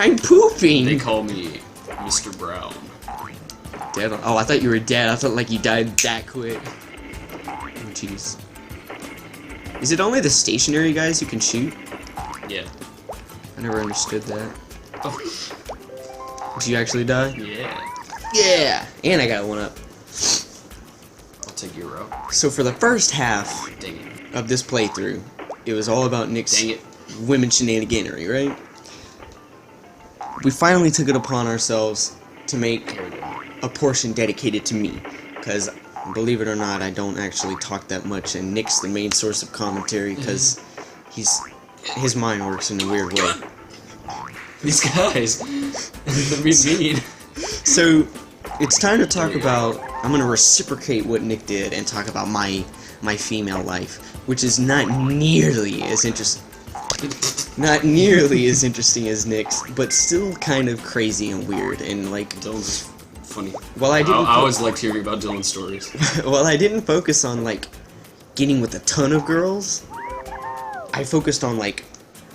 I'm pooping! They call me Mr. Brown. Dead? Oh, I thought you were dead. I thought like you died that quick. Oh, jeez. Is it only the stationary guys who can shoot? Yeah. I never understood that. Oh. Did you actually die? Yeah. Yeah! And I got one up. I'll take your route. So for the first half Dang it. of this playthrough, it was all about Nick's Dang it. women shenaniganery, right? We finally took it upon ourselves to make a portion dedicated to me, because believe it or not, I don't actually talk that much, and Nick's the main source of commentary because his mind works in a weird way. These guys. They're being mean. So it's time to talk about. I'm gonna reciprocate what Nick did and talk about my female life, which is not nearly as interesting. Not nearly as interesting as Nick's, but still kind of crazy and weird and like. Dylan's funny. Well, I always liked hearing about Dylan's stories. Well, I didn't focus on like getting with a ton of girls. I focused on like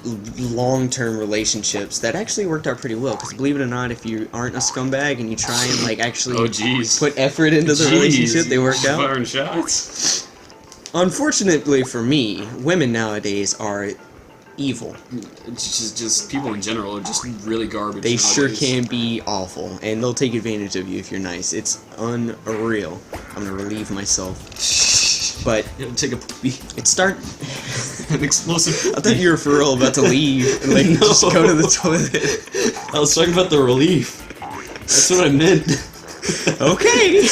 long-term relationships that actually worked out pretty well. Because believe it or not, if you aren't a scumbag and you try and like actually put effort into the relationship, they work out. Firing shots. Unfortunately for me, women nowadays are evil. It's just people in general are just really garbage. They nowadays. sure can be awful, and they'll take advantage of you if you're nice. It's unreal. I'm gonna relieve myself. But take a pee. an explosive. I thought you were for real about to leave and like No. just go to the toilet. I was talking about the relief. That's what I meant. Okay.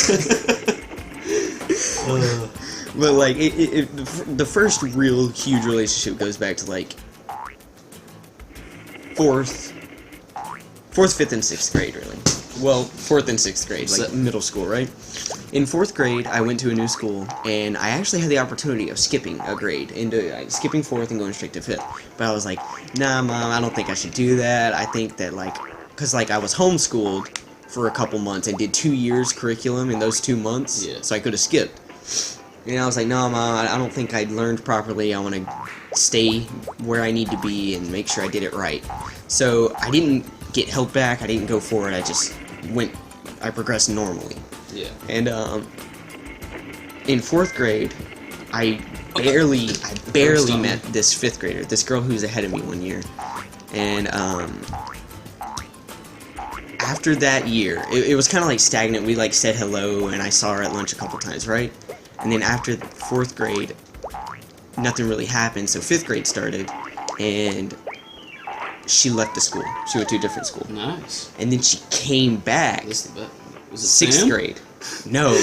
But like the first real huge relationship goes back to like fourth, fifth, and sixth grade, really. Well, fourth and sixth grade, like middle school, right? In fourth grade, I went to a new school, and I actually had the opportunity of skipping a grade, into skipping fourth and going straight to fifth. But I was like, nah, Mom, I don't think I should do that. I think that, like, because, like, I was homeschooled for a couple months and did 2 years curriculum in those 2 months, so I could have skipped. And I was like, no, Mom, I don't think I learned properly. I want to stay where I need to be and make sure I did it right. So I didn't get held back. I didn't go forward. I just I progressed normally. Yeah. And in fourth grade, I barely met this fifth grader, this girl who's ahead of me 1 year. And after that year, it was kind of like stagnant. We like said hello, and I saw her at lunch a couple times, right? And then after fourth grade, nothing really happened. So fifth grade started, and she left the school. She went to a different school. Nice. And then she came back. Was it sixth Sam? grade. No.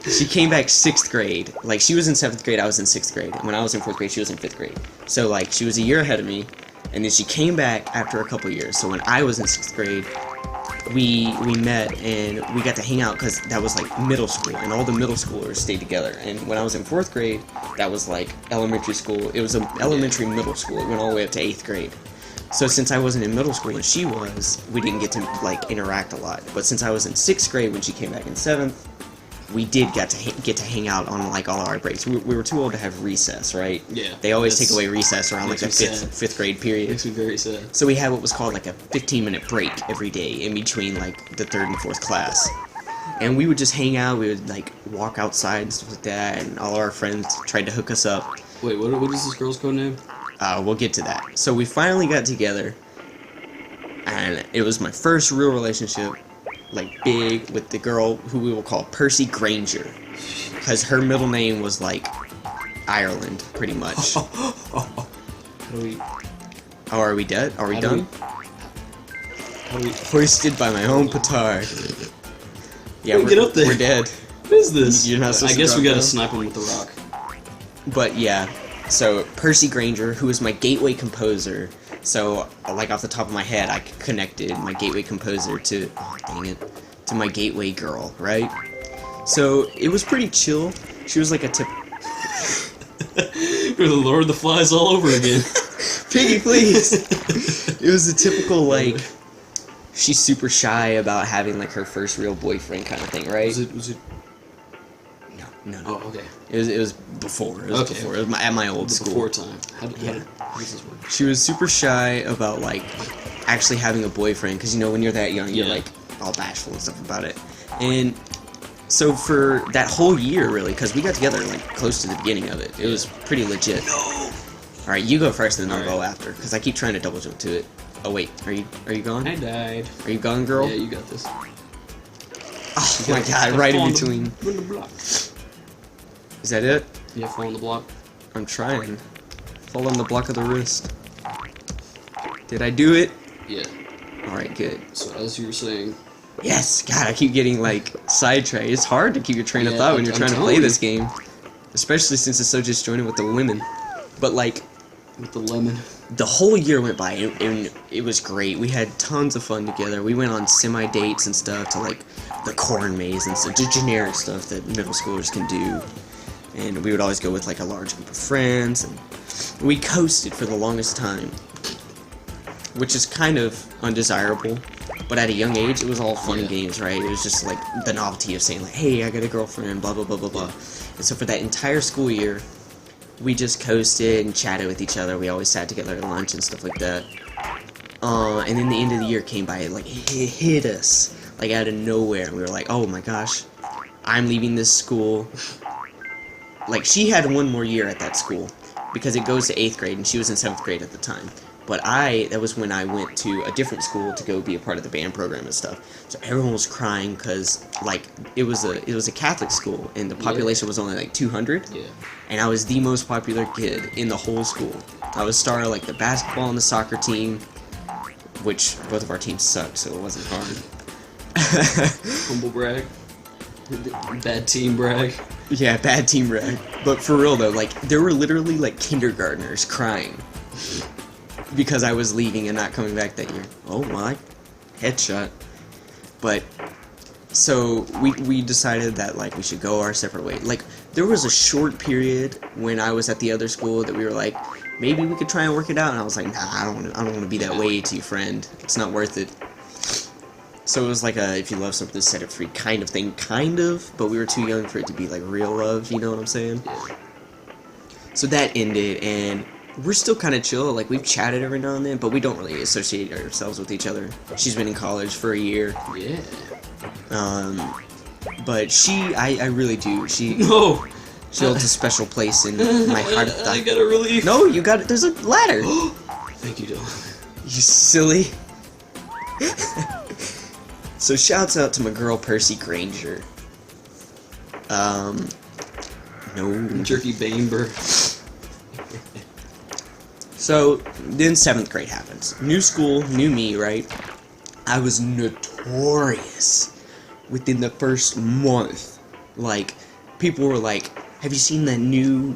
She came back sixth grade. Like, she was in seventh grade, I was in sixth grade. And when I was in fourth grade, she was in fifth grade. So, like, she was a year ahead of me. And then she came back after a couple years. So when I was in sixth grade, we met and we got to hang out because that was, like, middle school. And all the middle schoolers stayed together. And when I was in fourth grade, that was, like, elementary school. It was an elementary middle school. It went all the way up to eighth grade. So since I wasn't in middle school and she was, we didn't get to, like, interact a lot. But since I was in sixth grade when she came back in seventh, we did get to hang out on, like, all our breaks. We were too old to have recess, right? Yeah. They always take away recess around, like, the fifth grade period. Makes me very sad. So we had what was called, like, a 15-minute break every day in between, like, the third and fourth class. And we would just hang out. We would, like, walk outside and stuff like that. And all our friends tried to hook us up. Wait, what is this girl's code name? We'll get to that. So we finally got together, and it was my first real relationship, like, big, with the girl who we will call Percy Granger, because her middle name was, like, Ireland, pretty much. Oh, are we dead? Are we done? How do we... Hoisted by my own petard. Yeah, get up there. We're dead. What is this? You're not supposed I guess to we gotta down? snipe him with the rock. But yeah, so Percy Granger, who is my gateway composer. So, like, off the top of my head, I connected my gateway composer to, oh, dang it, to my gateway girl, right? So, it was pretty chill. She was like a tip... You're the Lord of the Flies all over again. Piggy, please! It was a typical, like, she's super shy about having, like, her first real boyfriend kind of thing, right? Was it... No. No. Oh, okay. It was before. It was Okay. before. It was at my old The school. before time. How does this work? She was super shy about like actually having a boyfriend because when you're that young, you're Yeah. like all bashful and stuff about it. And so for that whole year, really, because we got together like close to the beginning of it, it was pretty legit. No. All right, you go first, and then I'll All go right. after because I keep trying to double jump to it. Oh wait, are you gone? I died. Are you gone, girl? Yeah, you got this. Oh my god, right in between. On the block. Is that it? Yeah, fall on the block. I'm trying. Fall on the block of the wrist. Did I do it? Yeah. Alright, good. So as you were saying, Yes! God, I keep getting, like, sidetracked. It's hard to keep your train of Yeah, thought when you're I'm trying to telling play you. this game. Especially since it's so disjointed with the women. But, like, with the lemon. the whole year went by, and it was great. We had tons of fun together. We went on semi-dates and stuff to, like, the corn maze and stuff. Just generic stuff that middle schoolers can do. And we would always go with, like, a large group of friends. And we coasted for the longest time. Which is kind of undesirable. But at a young age, it was all fun and games, right? It was just, like, the novelty of saying, like, hey, I got a girlfriend, blah, blah, blah, blah, blah. And so for that entire school year, we just coasted and chatted with each other. We always sat together at lunch and stuff like that. And then the end of the year came by, like, it hit us, like, out of nowhere. And we were like, oh my gosh, I'm leaving this school. Like, she had one more year at that school, because it goes to 8th grade, and she was in 7th grade at the time. But that was when I went to a different school to go be a part of the band program and stuff. So everyone was crying because, like, it was a Catholic school, and the population was only, like, 200. Yeah. And I was the most popular kid in the whole school. I was star of, like, the basketball and the soccer team, which both of our teams sucked, so it wasn't hard. Humble brag. Bad team brag. Yeah, bad team rag. But for real, though, like, there were literally, like, kindergartners crying because I was leaving and not coming back that year. Oh my, headshot. But so we decided that, like, we should go our separate ways. Like, there was a short period when I was at the other school that we were like, maybe we could try and work it out. And I was like, nah, I don't want to be that way to you, friend. It's not worth it. So it was like a if you love something, set it free kind of thing, but we were too young for it to be like real love, you know what I'm saying? So that ended, and we're still kind of chill. Like, we've chatted every now and then, but we don't really associate ourselves with each other. She's been in college for a year. Yeah. But I really do. She No. holds a special place in my heart. I got a relief. No, you got it. There's a ladder. Thank you, Dylan. You silly. So shouts out to my girl Percy Granger. No. Jerky Bainber. So then 7th grade happens. New school, new me, right? I was notorious within the first month. Like, people were like, have you seen that new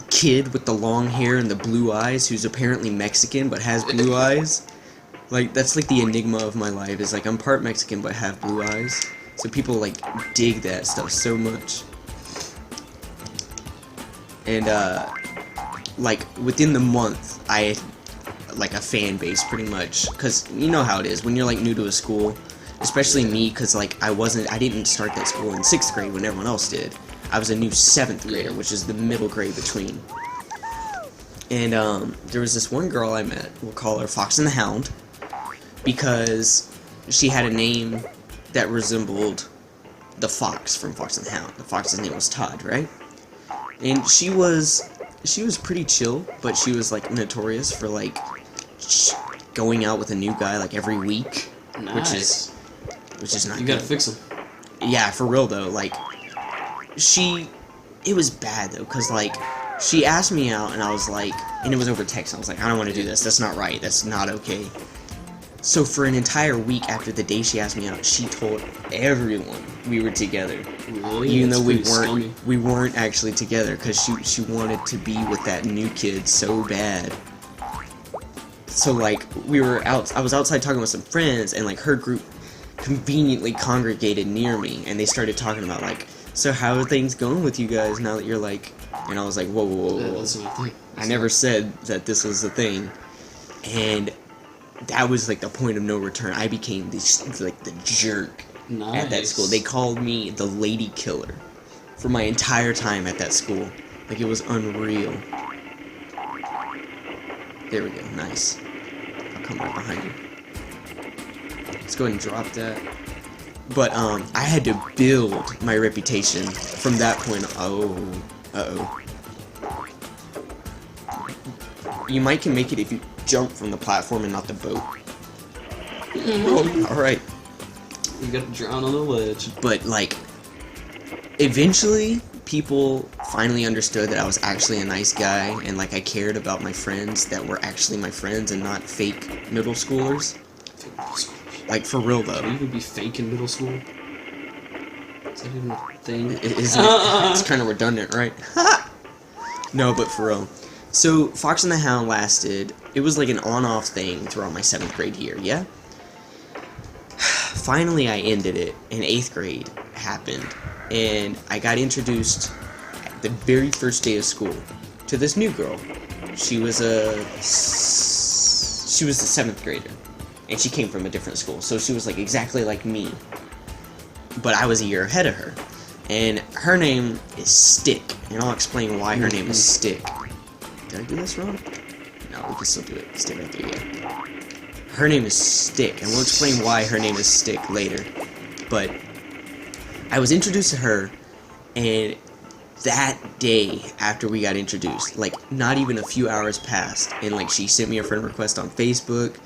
kid with the long hair and the blue eyes who's apparently Mexican but has blue eyes? Like, that's like the enigma of my life, is like I'm part Mexican but have blue eyes. So people like dig that stuff so much. And like within the month I had like a fan base pretty much, because you know how it is when you're like new to a school, especially me, because like I didn't start that school in 6th grade when everyone else did. I was a new 7th grader, which is the middle grade between. And there was this one girl I met, we'll call her Fox and the Hound, because she had a name that resembled the fox from Fox and the Hound. The fox's name was Todd, right? And she was pretty chill, but she was like notorious for like going out with a new guy like every week, Nice. which is not You good. gotta fix him. Yeah, for real though, like, it was bad though, cause like, she asked me out, and I was like, and it was over text, I was like, I don't want to do this, that's not right, that's not okay. So for an entire week after the day she asked me out, she told everyone we were together, Really? even That's though pretty scummy. we weren't actually together, cause she wanted to be with that new kid so bad. So like, I was outside talking with some friends, and like her group conveniently congregated near me, and they started talking about like, so how are things going with you guys now that you're like, and I was like, whoa, whoa, whoa, Yeah, whoa. that's not a thing. I never said that this was a thing. And that was like the point of no return. I became the jerk at that school. They called me the Lady Killer for my entire time at that school. Like, it was unreal. There we go. Nice. I'll come right behind you. Let's go ahead and drop that. But, I had to build my reputation from that point. Oh. Uh-oh. You might can make it if you jump from the platform and not the boat. Alright. You got to drown on the ledge. But, like, eventually, people finally understood that I was actually a nice guy, and, like, I cared about my friends that were actually my friends and not fake middle schoolers. Like, for real, though. Can you even be fake in middle school? Is that even a thing? Isn't it? It's kind of redundant, right? No, but for real. So, Fox and the Hound lasted, it was like an on-off thing throughout my 7th grade year, yeah? Finally, I ended it, and 8th grade happened, and I got introduced the very first day of school to this new girl. She was the 7th grader, and she came from a different school, so she was like exactly like me, but I was a year ahead of her, and her name is Stick, and I'll explain why her name is Stick. Did I do this wrong? No, we can still do it. Stay right there, yeah. Her name is Stick, and we'll explain why her name is Stick later. But I was introduced to her, and that day after we got introduced, like, not even a few hours passed, and, like, she sent me a friend request on Facebook,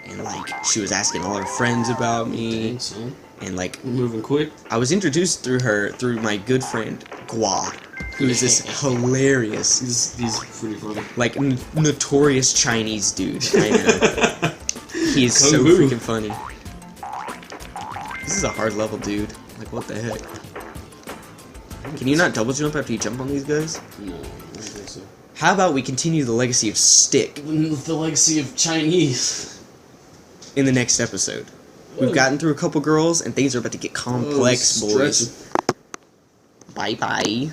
and, like, she was asking all her friends about me. Dang, son. And, like, Moving quick. I was introduced through my good friend, Gua, who is this hilarious, He's pretty funny. like, notorious Chinese dude. I know. He is so freaking funny. This is a hard level, dude. Like, what the heck? Can you not double jump after you jump on these guys? No, I don't think so. How about we continue the legacy of Stick The legacy of Chinese. in the next episode? We've gotten through a couple girls, and things are about to get complex, boys. Bye-bye.